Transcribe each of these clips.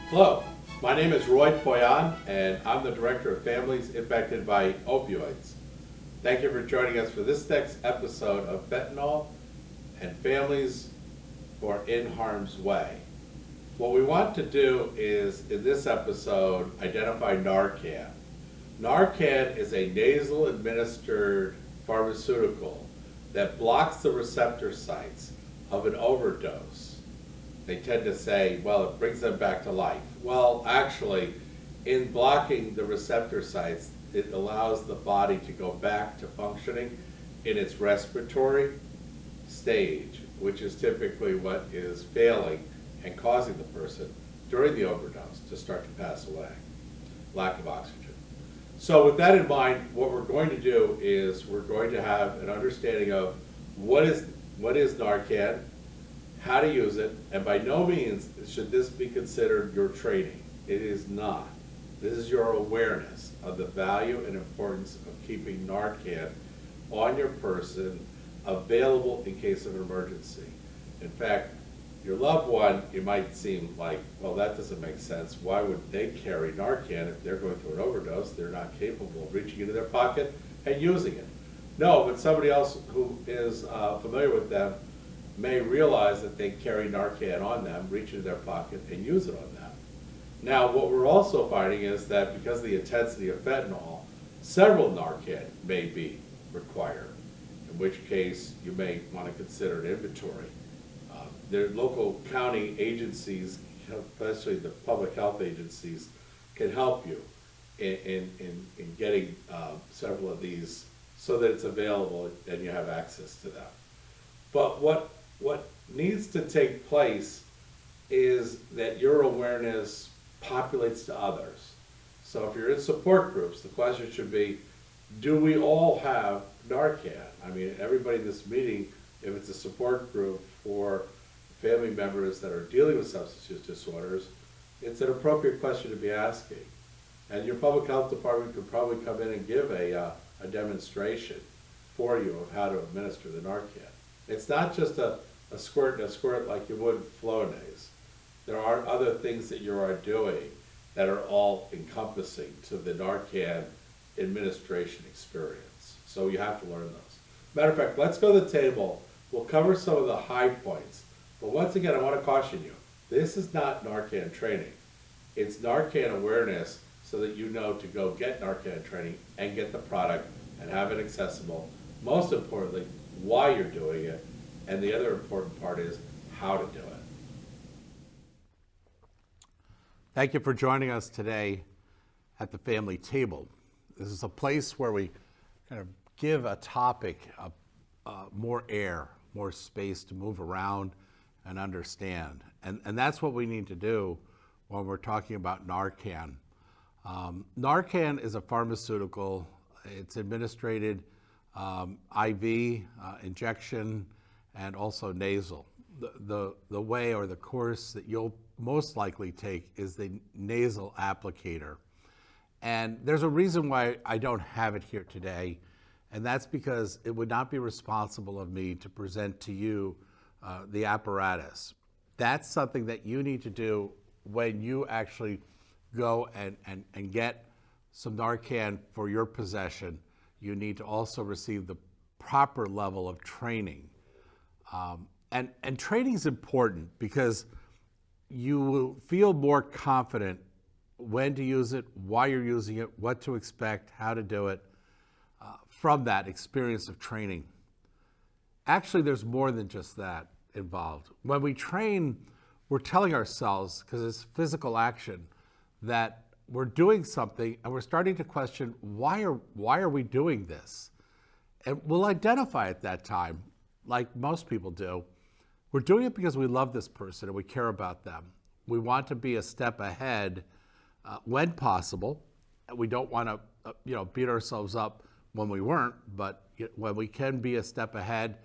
Hello, my name is Roy Poyan, and I'm the Director of Families Impacted by Opioids. Thank you for joining us for this next episode of Fentanyl and Families who are in harm's way. What we want to do is, in this episode, identify NARCAN. NARCAN is a nasal administered pharmaceutical that blocks the receptor sites of an overdose. They tend to say, well, it brings them back to life. Well, actually, in blocking the receptor sites, it allows the body to go back to functioning in its respiratory stage, which is typically what is failing and causing the person during the overdose to start to pass away, lack of oxygen. So with that in mind, what we're going to do is we're going to have an understanding of what is NARCAN, how to use it, and by no means should this be considered your training. It is not. This is your awareness of the value and importance of keeping NARCAN on your person, available in case of an emergency. In fact, your loved one, you might seem like, well, that doesn't make sense. Why would they carry NARCAN if they're going through an overdose? They're not capable of reaching into their pocket and using it. No, but somebody else who is familiar with them may realize that they carry NARCAN on them, reach into their pocket, and use it on them. Now, what we're also finding is that because of the intensity of fentanyl, several NARCAN may be required, in which case you may want to consider an inventory. Their local county agencies, especially the public health agencies, can help you in getting several of these so that it's available and you have access to them. But what needs to take place is that your awareness populates to others. So if you're in support groups, the question should be, do we all have NARCAN? I mean, everybody in this meeting, if it's a support group for family members that are dealing with substance use disorders, it's an appropriate question to be asking. And your public health department could probably come in and give a demonstration for you of how to administer the NARCAN. It's not just a squirt and a squirt like you would Flonase. There are other things that you are doing that are all encompassing to the NARCAN administration experience. So you have to learn those. Matter of fact, let's go to the table. We'll cover some of the high points. But once again, I want to caution you, this is not NARCAN training. It's NARCAN awareness so that you know to go get NARCAN training and get the product and have it accessible. Most importantly, why you're doing it, and the other important part is how to do it. Thank you for joining us today at the family table. This is a place where we kind of give a topic more air, more space to move around and understand. And that's what we need to do when we're talking about NARCAN. NARCAN is a pharmaceutical. It's administered IV, injection, and also nasal. The way or the course that you'll most likely take is the nasal applicator. And there's a reason why I don't have it here today, and that's because it would not be responsible of me to present to you the apparatus. That's something that you need to do when you actually go and get some NARCAN for your possession. You need to also receive the proper level of training. And training is important because you will feel more confident when to use it, why you're using it, what to expect, how to do it, from that experience of training. Actually, there's more than just that involved. When we train, we're telling ourselves, because it's physical action, that we're doing something and we're starting to question, why are we doing this? And we'll identify at that time, like most people do, we're doing it because we love this person and we care about them. We want to be a step ahead when possible. We don't want to beat ourselves up when we weren't, but when we can be a step ahead,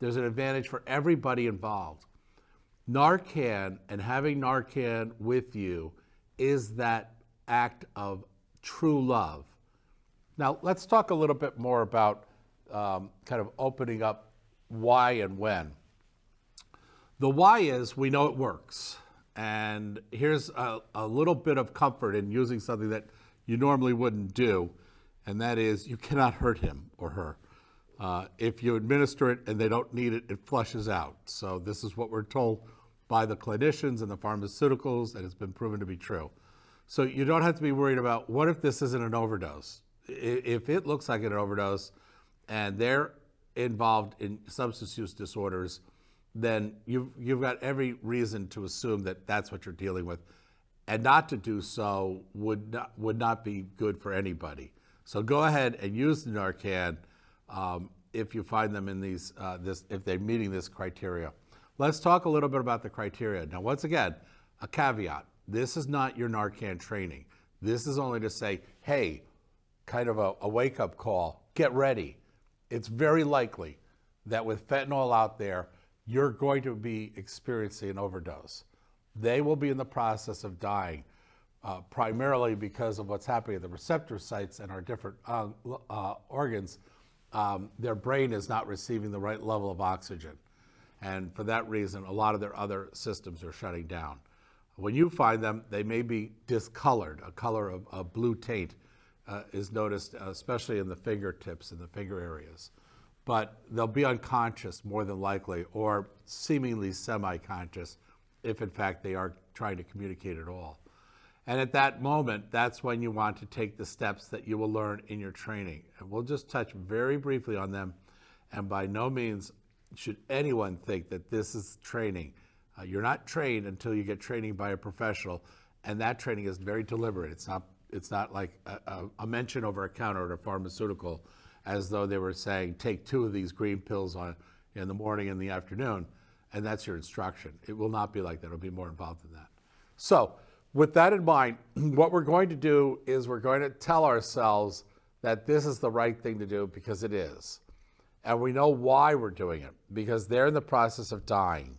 there's an advantage for everybody involved. NARCAN and having NARCAN with you is that act of true love. Now, let's talk a little bit more about kind of opening up why and when. The why is we know it works. And here's a little bit of comfort in using something that you normally wouldn't do, and that is you cannot hurt him or her. If you administer it and they don't need it, it flushes out. So this is what we're told by the clinicians and the pharmaceuticals, and it's been proven to be true. So you don't have to be worried about, what if this isn't an overdose? If it looks like an overdose and they're involved in substance use disorders, then you've got every reason to assume that that's what you're dealing with. And not to do so would not be good for anybody. So go ahead and use the NARCAN if you find them in these, if they're meeting this criteria. Let's talk a little bit about the criteria. Now, once again, a caveat. This is not your NARCAN training. This is only to say, hey, kind of a wake-up call, get ready. It's very likely that with fentanyl out there, you're going to be experiencing an overdose. They will be in the process of dying, primarily because of what's happening at the receptor sites and our different organs. Their brain is not receiving the right level of oxygen. And for that reason, a lot of their other systems are shutting down. When you find them, they may be discolored. A color of a blue taint is noticed, especially in the fingertips and the finger areas. But they'll be unconscious more than likely, or seemingly semi-conscious, if in fact they are trying to communicate at all. And at that moment, that's when you want to take the steps that you will learn in your training. And we'll just touch very briefly on them. And by no means should anyone think that this is training. You're not trained until you get training by a professional, and that training is very deliberate. It's not like a mention over a counter at a pharmaceutical, as though they were saying, take 2 of these green pills in the morning and the afternoon, and that's your instruction. It will not be like that. It'll be more involved than that. So with that in mind, what we're going to do is we're going to tell ourselves that this is the right thing to do, because it is. And we know why we're doing it, because they're in the process of dying.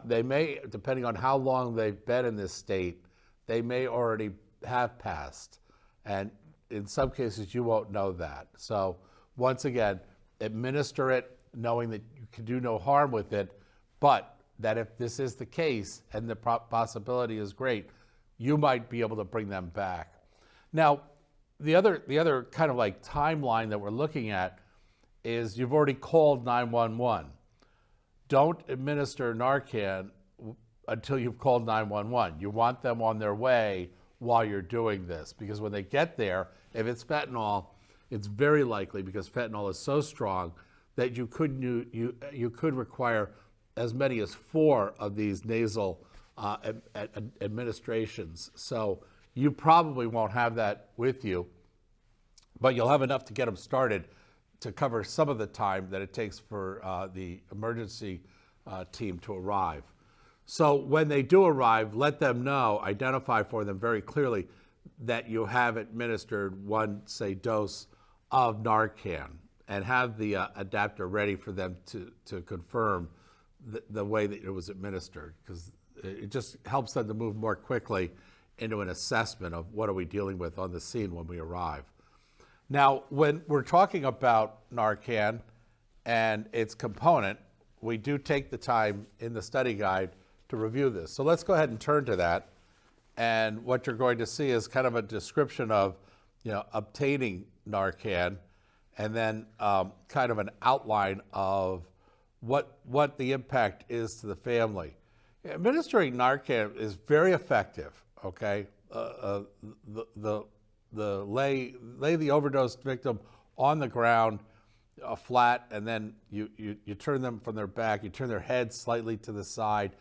They may, depending on how long they've been in this state, they may already have passed. And in some cases, you won't know that. So once again, administer it knowing that you can do no harm with it, but that if this is the case and the possibility is great, you might be able to bring them back. Now, the other kind of like timeline that we're looking at is you've already called 911. Don't administer NARCAN until you've called 911. You want them on their way while you're doing this, because when they get there, if it's fentanyl, it's very likely, because fentanyl is so strong, that you could require as many as 4 of these nasal administrations. So you probably won't have that with you, but you'll have enough to get them started to cover some of the time that it takes for the emergency team to arrive. So when they do arrive, let them know, identify for them very clearly that you have administered 1, say, dose of NARCAN, and have the adapter ready for them to confirm the way that it was administered, because it just helps them to move more quickly into an assessment of what are we dealing with on the scene when we arrive. Now, when we're talking about NARCAN and its component, we do take the time in the study guide to review this. So let's go ahead and turn to that. And what you're going to see is kind of a description of, obtaining NARCAN, and then kind of an outline of what the impact is to the family. Administering NARCAN is very effective, okay? Lay the overdose victim on the ground, flat, and then you turn them from their back, you turn their head slightly to the side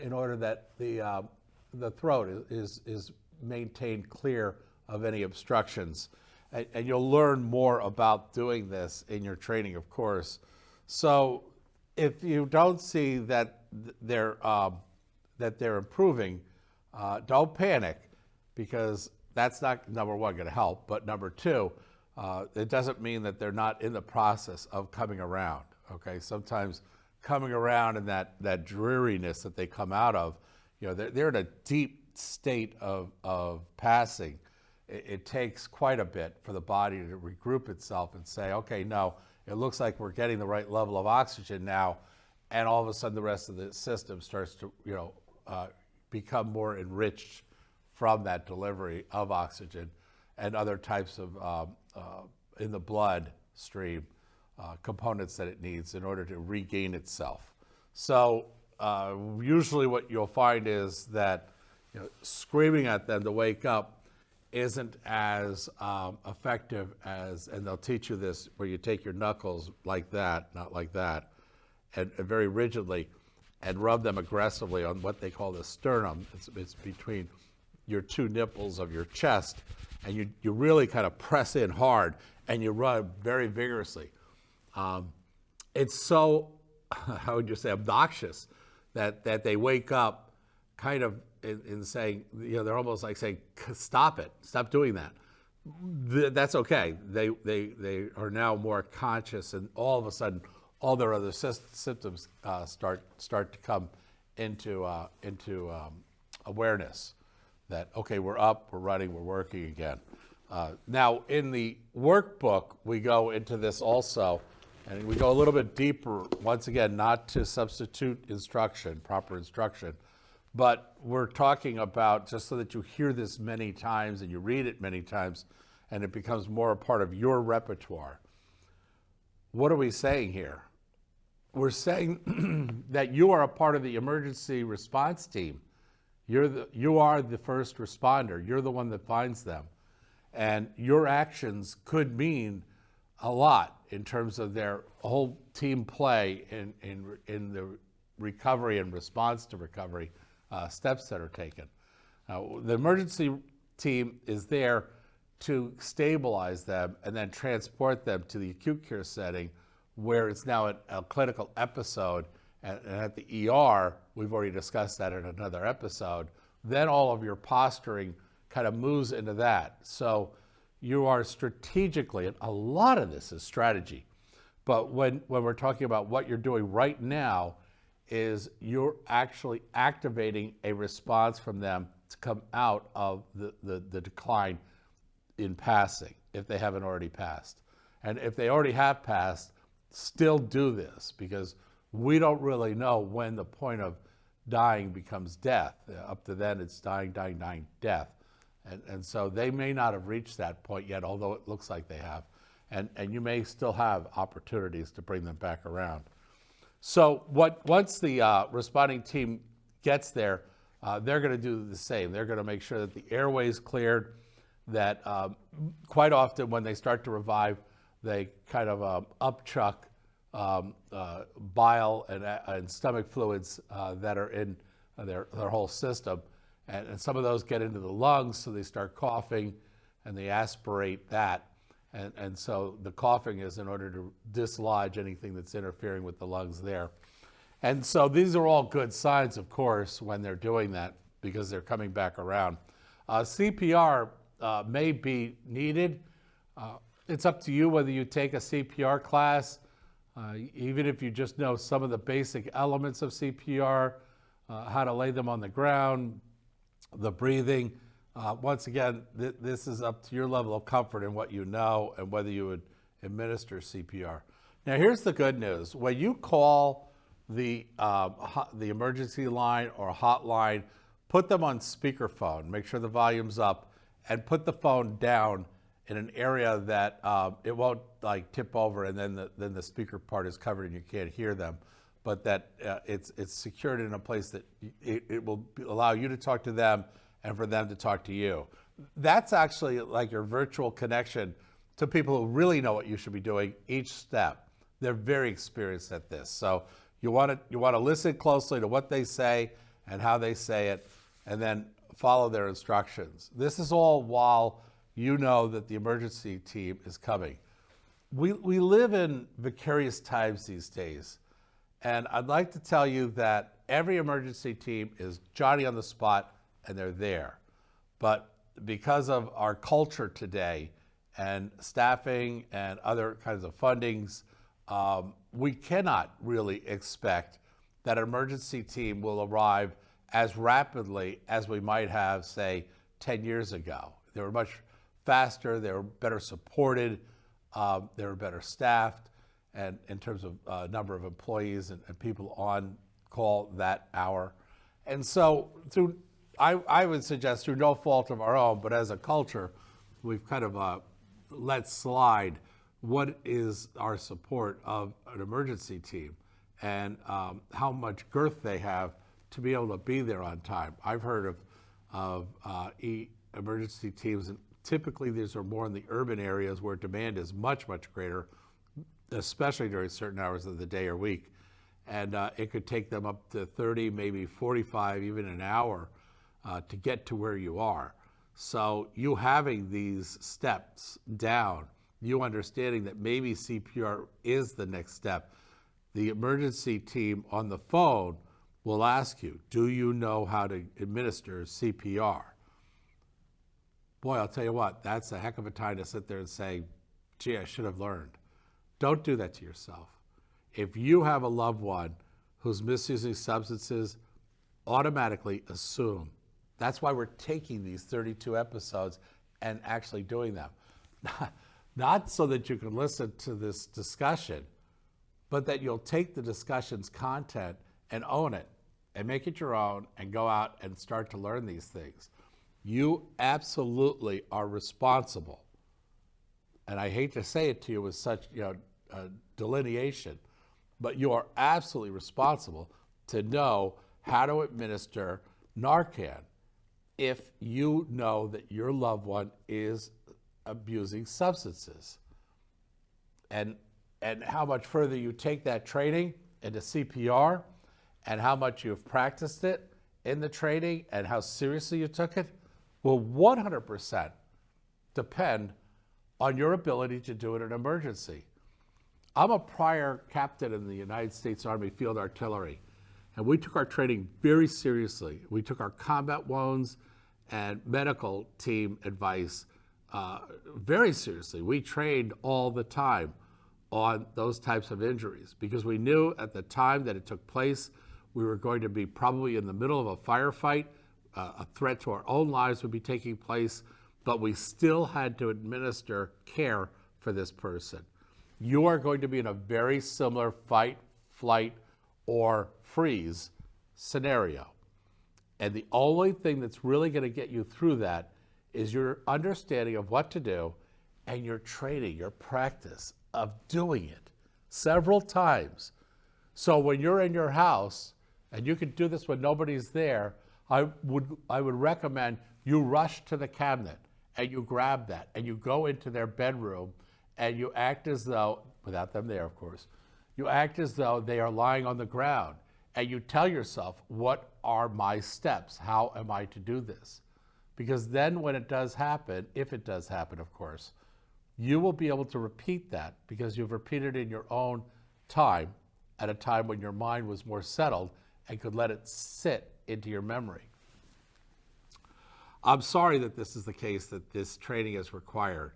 in order that the throat is maintained clear of any obstructions. And you'll learn more about doing this in your training, of course. So if you don't see that they're improving, don't panic, because that's not, number 1, going to help. But number 2, it doesn't mean that they're not in the process of coming around. Okay, sometimes coming around and that dreariness that they come out of, they're in a deep state of passing. It takes quite a bit for the body to regroup itself and say, okay, no, it looks like we're getting the right level of oxygen now, and all of a sudden the rest of the system starts to, become more enriched from that delivery of oxygen and other types of in the blood stream components that it needs in order to regain itself. So usually what you'll find is that screaming at them to wake up isn't as effective as, and they'll teach you this, where you take your knuckles like that, not like that, and very rigidly, and rub them aggressively on what they call the sternum. It's between your two nipples of your chest, and you really kind of press in hard, and you rub very vigorously. It's so, how would you say, obnoxious that they wake up kind of in saying, they're almost like saying, stop it, stop doing that. That's okay. They are now more conscious, and all of a sudden, all their other symptoms start to come into awareness that, okay, we're up, we're running, we're working again. Now, in the workbook, we go into this also, and we go a little bit deeper, once again, not to substitute instruction, proper instruction, but we're talking about, just so that you hear this many times and you read it many times, and it becomes more a part of your repertoire. What are we saying here? We're saying that you are a part of the emergency response team. You are the first responder. You're the one that finds them. And your actions could mean a lot in terms of their whole team play in the recovery and response to recovery steps that are taken. The emergency team is there to stabilize them and then transport them to the acute care setting, where it's now a clinical episode. And at the ER, we've already discussed that in another episode, then all of your posturing kind of moves into that. So you are strategically, and a lot of this is strategy, but when we're talking about what you're doing right now, is you're actually activating a response from them to come out of the decline in passing, if they haven't already passed. And if they already have passed, still do this, because we don't really know when the point of dying becomes death. Up to then, it's dying, death. And so they may not have reached that point yet, although it looks like they have. And you may still have opportunities to bring them back around. So once the responding team gets there, they're going to do the same. They're going to make sure that the airway is cleared, that quite often when they start to revive, they kind of upchuck bile and stomach fluids that are in their whole system. And some of those get into the lungs, so they start coughing, and they aspirate that. And so the coughing is in order to dislodge anything that's interfering with the lungs there. And so these are all good signs, of course, when they're doing that, because they're coming back around. CPR may be needed. It's up to you whether you take a CPR class, even if you just know some of the basic elements of CPR, how to lay them on the ground, the breathing. Once again, this is up to your level of comfort in what you know and whether you would administer CPR. Now, here's the good news. When you call the emergency line or hotline, put them on speakerphone, make sure the volume's up, and put the phone down in an area that it won't like tip over and then the speaker part is covered and you can't hear them, but that it's secured in a place that it will allow you to talk to them and for them to talk to you. That's actually like your virtual connection to people who really know what you should be doing each step. They're very experienced at this. So you want to listen closely to what they say and how they say it, and then follow their instructions. This is all while you know that the emergency team is coming. We live in vicarious times these days, and I'd like to tell you that every emergency team is Johnny on the spot, and they're there. But because of our culture today and staffing and other kinds of fundings, we cannot really expect that an emergency team will arrive as rapidly as we might have, say, 10 years ago. They were much faster, they were better supported, they were better staffed, and in terms of number of employees and people on call that hour. And so I would suggest through no fault of our own, but as a culture, we've kind of let slide what is our support of an emergency team and how much girth they have to be able to be there on time. I've heard of emergency teams, and typically these are more in the urban areas where demand is much, much greater, especially during certain hours of the day or week. And it could take them up to 30, maybe 45, even an hour to get to where you are. So you having these steps down, you understanding that maybe CPR is the next step, the emergency team on the phone will ask you, do you know how to administer CPR? Boy, I'll tell you what, that's a heck of a time to sit there and say, gee, I should have learned. Don't do that to yourself. If you have a loved one who's misusing substances, automatically assume. That's why we're taking these 32 episodes and actually doing them. Not so that you can listen to this discussion, but that you'll take the discussion's content and own it and make it your own and go out and start to learn these things. You absolutely are responsible. And I hate to say it to you with such delineation, but you are absolutely responsible to know how to administer NARCAN if you know that your loved one is abusing substances. And how much further you take that training into CPR and how much you've practiced it in the training and how seriously you took it will 100% depend on your ability to do it in an emergency. I'm a prior captain in the United States Army Field Artillery, and we took our training very seriously. We took our combat wounds and medical team advice very seriously. We trained all the time on those types of injuries because we knew at the time that it took place, we were going to be probably in the middle of a firefight. A threat to our own lives would be taking place, but we still had to administer care for this person. You are going to be in a very similar fight, flight, or freeze scenario. And the only thing that's really going to get you through that is your understanding of what to do and your training, your practice of doing it several times. So when you're in your house, and you can do this when nobody's there, I would recommend you rush to the cabinet and you grab that and you go into their bedroom and you act as though, without them there of course, you act as though they are lying on the ground and you tell yourself, what are my steps? How am I to do this? Because then when it does happen, if it does happen of course, you will be able to repeat that because you've repeated it in your own time at a time when your mind was more settled and could let it sit into your memory. I'm sorry that this is the case, that this training is required,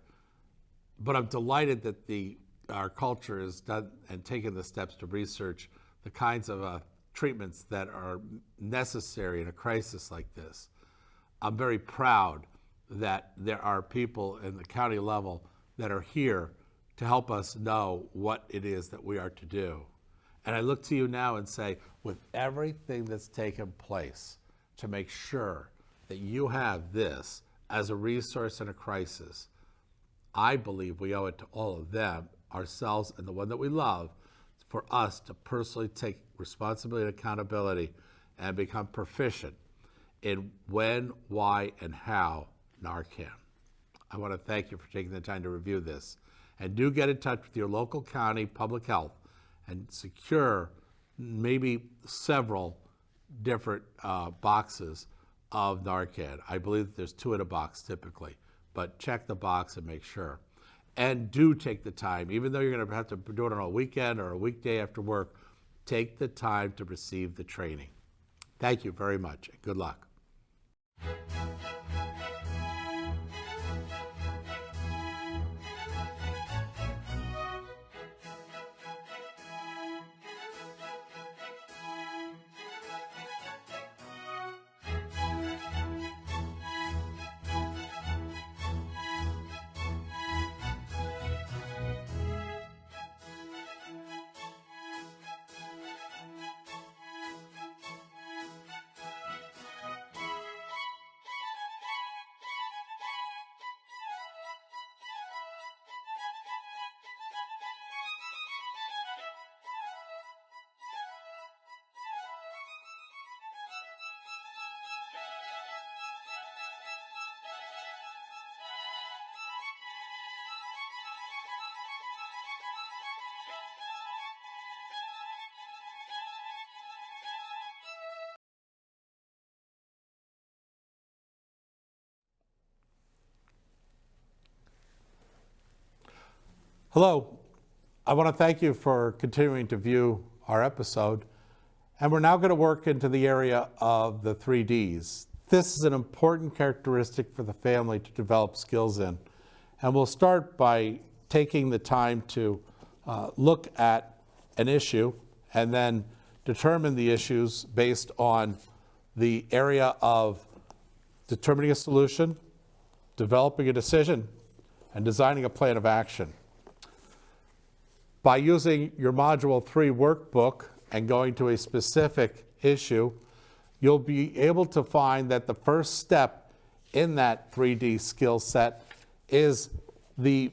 but I'm delighted that our culture has done and taken the steps to research the kinds of treatments that are necessary in a crisis like this. I'm very proud that there are people in the county level that are here to help us know what it is that we are to do. And I look to you now and say, with everything that's taken place, to make sure that you have this as a resource in a crisis, I believe we owe it to all of them, ourselves and the one that we love, for us to personally take responsibility and accountability and become proficient in when, why, and how NARCAN. I want to thank you for taking the time to review this. And do get in touch with your local county public health and secure maybe several different boxes of NARCAN. I believe that there's 2 in a box typically, but check the box and make sure. And do take the time, even though you're going to have to do it on a weekend or a weekday after work, take the time to receive the training. Thank you very much, and good luck. Hello, I want to thank you for continuing to view our episode. And we're now going to work into the area of the 3Ds. This is an important characteristic for the family to develop skills in. And we'll start by taking the time to look at an issue and then determine the issues based on the area of determining a solution, developing a decision, and designing a plan of action. By using your Module 3 workbook and going to a specific issue, you'll be able to find that the first step in that 3D skill set is the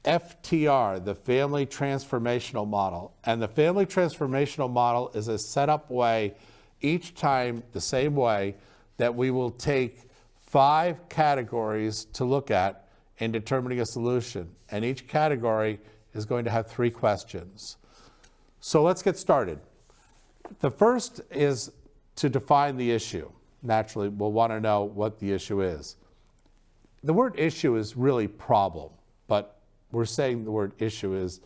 FTR, the Family Transformational Model. And the Family Transformational Model is a set-up way, each time the same way, that we will take 5 categories to look at in determining a solution. And each category is going to have 3 questions. So let's get started. The first is to define the issue. Naturally, we'll want to know what the issue is. The word issue is really problem, but we're saying the word issue is,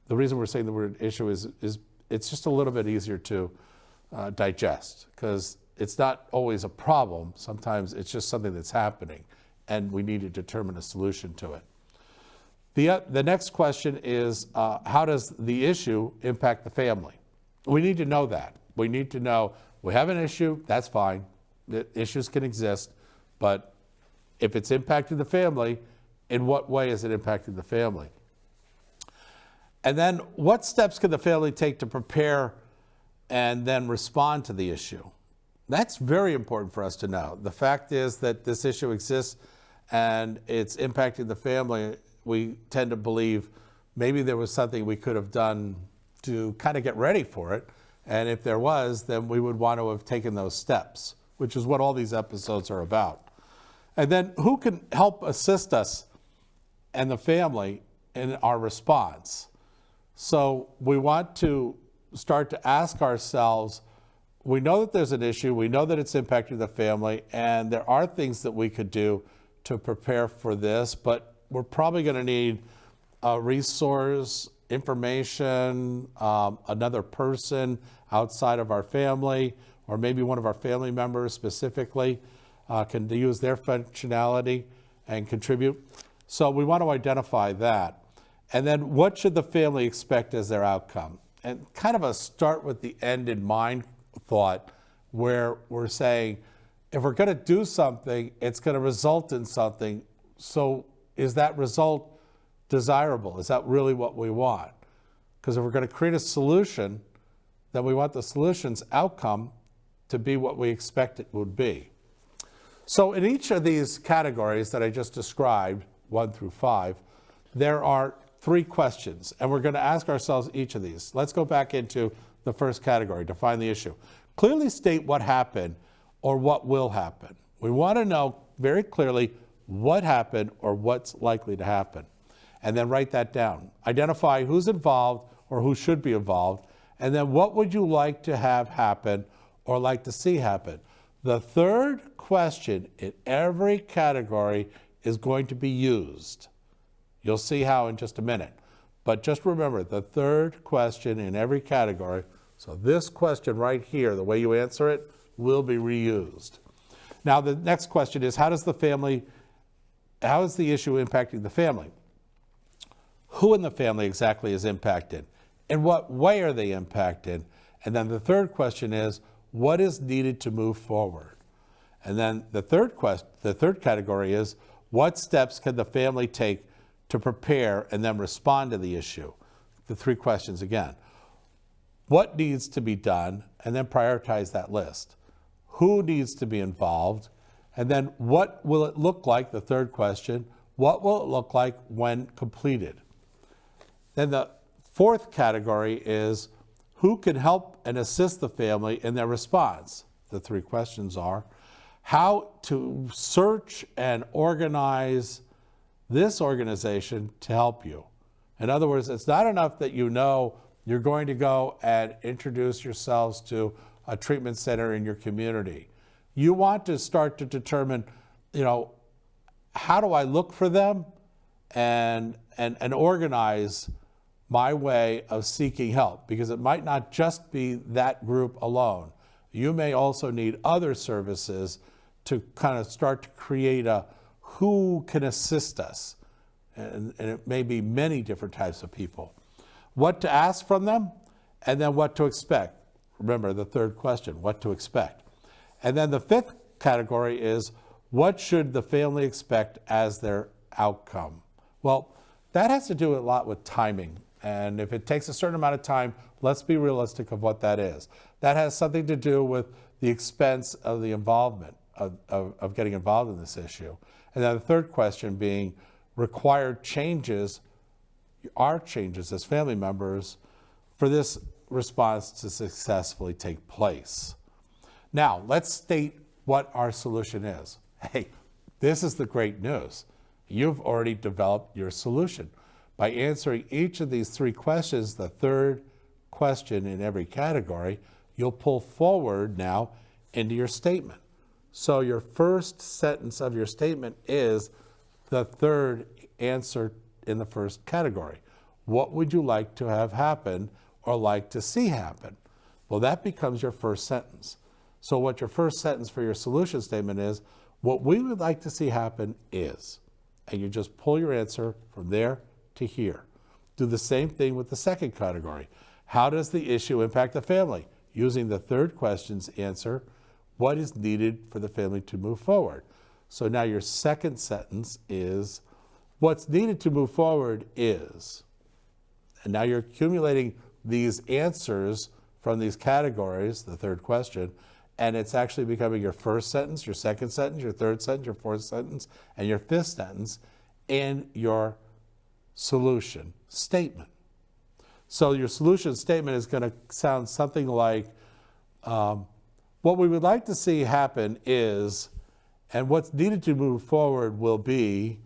the reason we're saying the word issue is it's just a little bit easier to digest, because it's not always a problem. Sometimes it's just something that's happening, and we need to determine a solution to it. The next question is, how does the issue impact the family? We need to know that. We need to know, we have an issue, that's fine. The issues can exist, but if it's impacting the family, in what way is it impacting the family? And then what steps can the family take to prepare and then respond to the issue? That's very important for us to know. The fact is that this issue exists and it's impacting the family. We tend to believe maybe there was something we could have done to kind of get ready for it. And if there was, then we would want to have taken those steps, which is what all these episodes are about. And then who can help assist us and the family in our response? So we want to start to ask ourselves, we know that there's an issue, we know that it's impacting the family, and there are things that we could do to prepare for this, but we're probably going to need a resource, information, another person outside of our family, or maybe one of our family members specifically can use their functionality and contribute. So we want to identify that. And then what should the family expect as their outcome? And kind of a start with the end in mind thought, where we're saying, if we're going to do something, it's going to result in something. So is that result desirable? Is that really what we want? Because if we're going to create a solution, then we want the solution's outcome to be what we expect it would be. So in each of these categories that I just described, 1 through 5, there are 3 questions, and we're going to ask ourselves each of these. Let's go back into the first category, define the issue. Clearly state what happened or what will happen. We want to know very clearly what happened or what's likely to happen. And then write that down. Identify who's involved or who should be involved, and then what would you like to have happen or like to see happen. The third question in every category is going to be used. You'll see how in just a minute. But just remember, the third question in every category, so this question right here, the way you answer it, will be reused. Now the next question is, how is the issue impacting the family? Who in the family exactly is impacted? In what way are they impacted? And then the third question is, what is needed to move forward? And then the third category is, what steps can the family take to prepare and then respond to the issue? The 3 questions again. What needs to be done? And then prioritize that list. Who needs to be involved? And then what will it look like, the third question, what will it look like when completed? Then the 4th category is, who can help and assist the family in their response? The 3 questions are, how to search and organize this organization to help you. In other words, it's not enough that you know you're going to go and introduce yourselves to a treatment center in your community. You want to start to determine, how do I look for them? and organize my way of seeking help, because it might not just be that group alone. You may also need other services to kind of start to create a who can assist us. And it may be many different types of people. What to ask from them, and then what to expect. Remember the third question, what to expect. And then the fifth category is, what should the family expect as their outcome? Well, that has to do a lot with timing. And if it takes a certain amount of time, let's be realistic of what that is. That has something to do with the expense of the involvement, of getting involved in this issue. And then the third question being, required changes, our changes as family members, for this response to successfully take place. Now, let's state what our solution is. Hey, this is the great news. You've already developed your solution. By answering each of these three questions, the third question in every category, you'll pull forward now into your statement. So your first sentence of your statement is the third answer in the first category. What would you like to have happen or like to see happen? Well, that becomes your first sentence. So what your first sentence for your solution statement is, what we would like to see happen is, and you just pull your answer from there to here. Do the same thing with the second category. How does the issue impact the family? Using the third question's answer, what is needed for the family to move forward? So now your second sentence is, what's needed to move forward is, and now you're accumulating these answers from these categories, the third question, and it's actually becoming your first sentence, your second sentence, your third sentence, your fourth sentence, and your fifth sentence in your solution statement. So your solution statement is going to sound something like, what we would like to see happen is, and what's needed to move forward will be,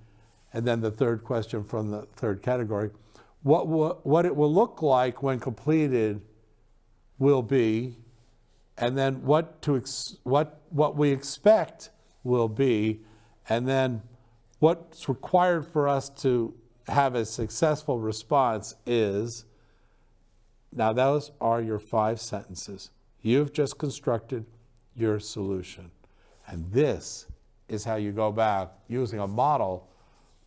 and then the third question from the third category, what it will look like when completed will be, and then what we expect will be, and then what's required for us to have a successful response is. Now those are your 5 sentences. You've just constructed your solution. And this is how you go about using a model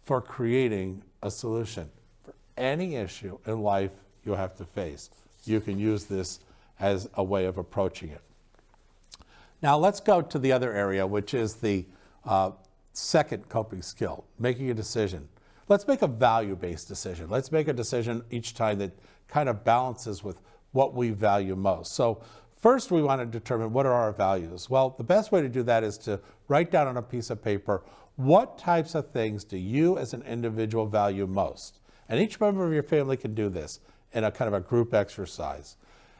for creating a solution. For any issue in life you have to face, you can use this as a way of approaching it. Now let's go to the other area, which is the second coping skill, making a decision. Let's make a value-based decision. Let's make a decision each time that kind of balances with what we value most. So first we want to determine, what are our values? Well, the best way to do that is to write down on a piece of paper, what types of things do you as an individual value most? And each member of your family can do this in a kind of a group exercise.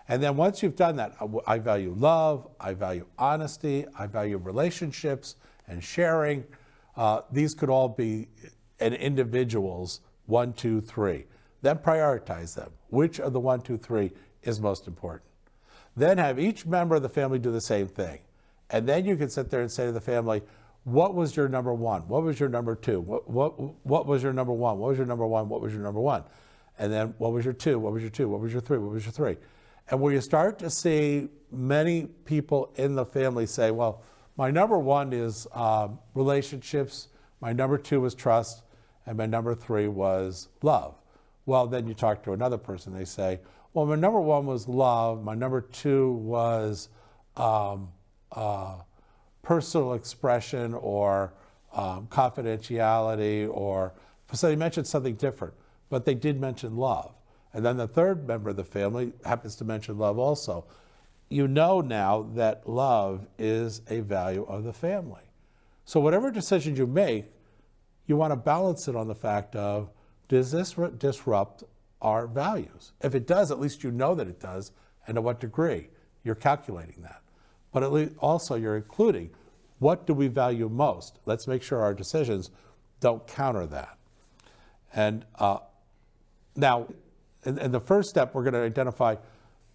And then once you've done that, I value love, I value honesty, I value relationships and sharing. These could all be an individual's 1, 2, 3. Then prioritize them. Which of the 1, 2, 3 is most important? Then have each member of the family do the same thing. And then you can sit there and say to the family, what was your number 1? What was your number 2? What was your number 1? What was your number 1? What was your number 1? And then what was your 2? What was your 2? What was your 3? What was your 3? And where you start to see many people in the family say, well, my number 1 is relationships, my number 2 was trust, and my number 3 was love. Well, then you talk to another person, they say, well, my number 1 was love, my number 2 was personal expression or confidentiality, or so they mentioned something different, but they did mention love. And then the third member of the family happens to mention love also. You know now that love is a value of the family. So whatever decisions you make, you want to balance it on the fact of, does this disrupt our values? If it does, at least you know that it does, and to what degree. You're calculating that. But at least also you're including, what do we value most? Let's make sure our decisions don't counter that. And now, in the first step, we're going to identify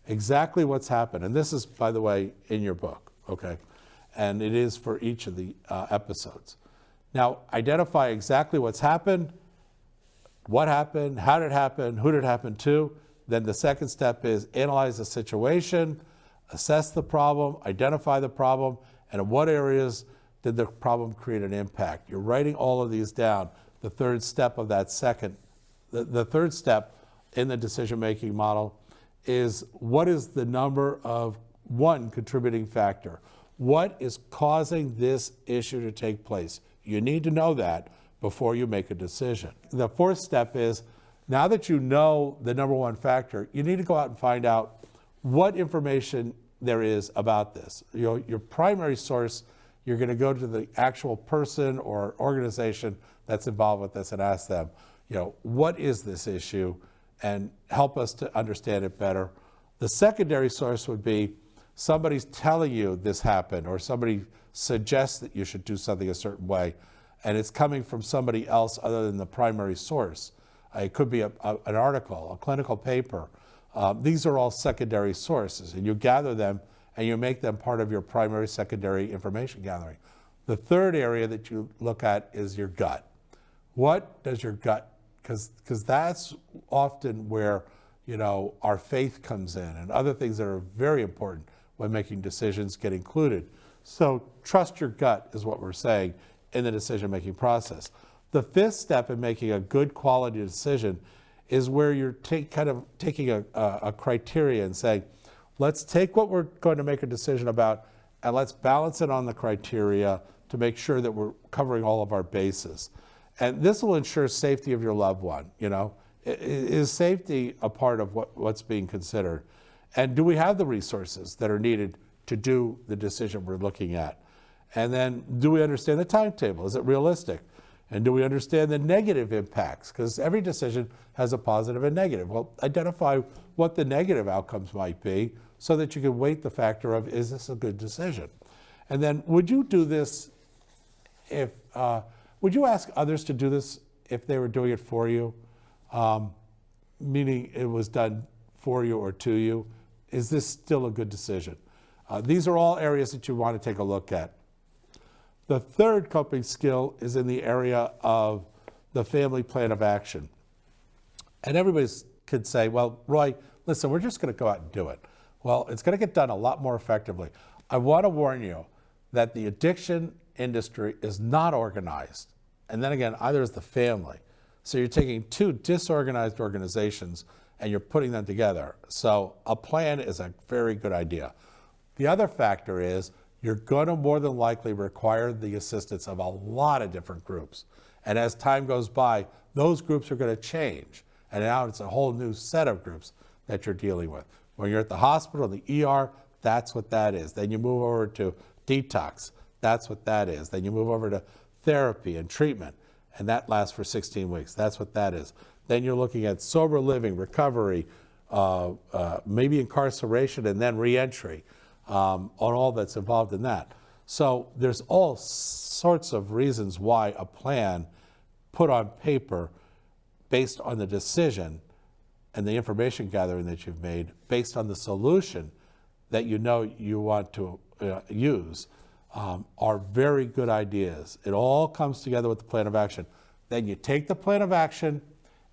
exactly what's happened. And this is, by the way, in your book, okay? And it is for each of the episodes. Now, identify exactly what's happened what happened, how did it happen, who did it happen to. Then the second step is analyze the situation, assess the problem, identify the problem, and in what areas did the problem create an impact. You're writing all of these down. The third step of that the third step in the decision-making model is what is the number of one contributing factor? What is causing this issue to take place? You need to know that before you make a decision. The fourth step is, now that you know the number one factor, you need to go out and find out what information there is about this. You know, your primary source, you're going to go to the actual person or organization that's involved with this and ask them, you know, what is this issue, and help us to understand it better. The secondary source would be somebody's telling you this happened, or somebody suggests that you should do something a certain way, and it's coming from somebody else other than the primary source. It could be an article, a clinical paper. These are all secondary sources, and you gather them and you make them part of your primary, secondary information gathering. The third area that you look at is your gut. What does your gut, because that's often where, you know, our faith comes in, and other things that are very important when making decisions get included. So trust your gut is what we're saying in the decision-making process. The fifth step in making a good quality decision is where you're kind of taking a criteria and saying, let's take what we're going to make a decision about and let's balance it on the criteria to make sure that we're covering all of our bases. And this will ensure safety of your loved one. You know, is safety a part of what's being considered? And do we have the resources that are needed to do the decision we're looking at? And then do we understand the timetable? Is it realistic? And do we understand the negative impacts? Because every decision has a positive and negative. Well, identify what the negative outcomes might be so that you can weight the factor of, is this a good decision? And then would you do this if, would you ask others to do this if they were doing it for you? Meaning it was done for you or to you. Is this still a good decision? These are all areas that you want to take a look at. The third coping skill is in the area of the family plan of action. And everybody could say, well, Roy, listen, we're just going to go out and do it. Well, it's going to get done a lot more effectively. I want to warn you that the addiction industry is not organized. And then again, either is the family. So you're taking two disorganized organizations and you're putting them together. So a plan is a very good idea. The other factor is you're going to more than likely require the assistance of a lot of different groups. And as time goes by, those groups are going to change. And now it's a whole new set of groups that you're dealing with. When you're at the hospital, the ER, that's what that is. Then you move over to detox, that's what that is. Then you move over to therapy and treatment, and that lasts for 16 weeks. That's what that is. Then you're looking at sober living, recovery, maybe incarceration, and then reentry. On all that's involved in that. So there's all sorts of reasons why a plan put on paper based on the decision and the information gathering that you've made, based on the solution that you know you want to use, are very good ideas. It all comes together with the plan of action. Then you take the plan of action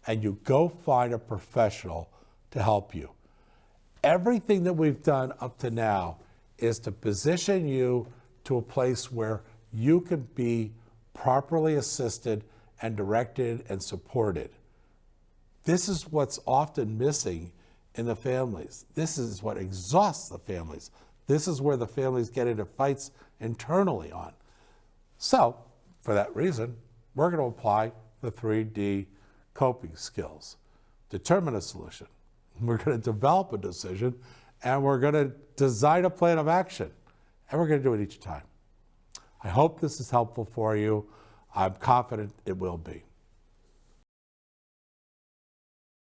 and you go find a professional to help you. Everything that we've done up to now is to position you to a place where you can be properly assisted and directed and supported. This is what's often missing in the families. This is what exhausts the families. This is where the families get into fights internally on. So, for that reason, we're going to apply the 3D coping skills. Determine a solution. We're going to develop a decision, and we're going to design a plan of action. And we're going to do it each time. I hope this is helpful for you. I'm confident it will be.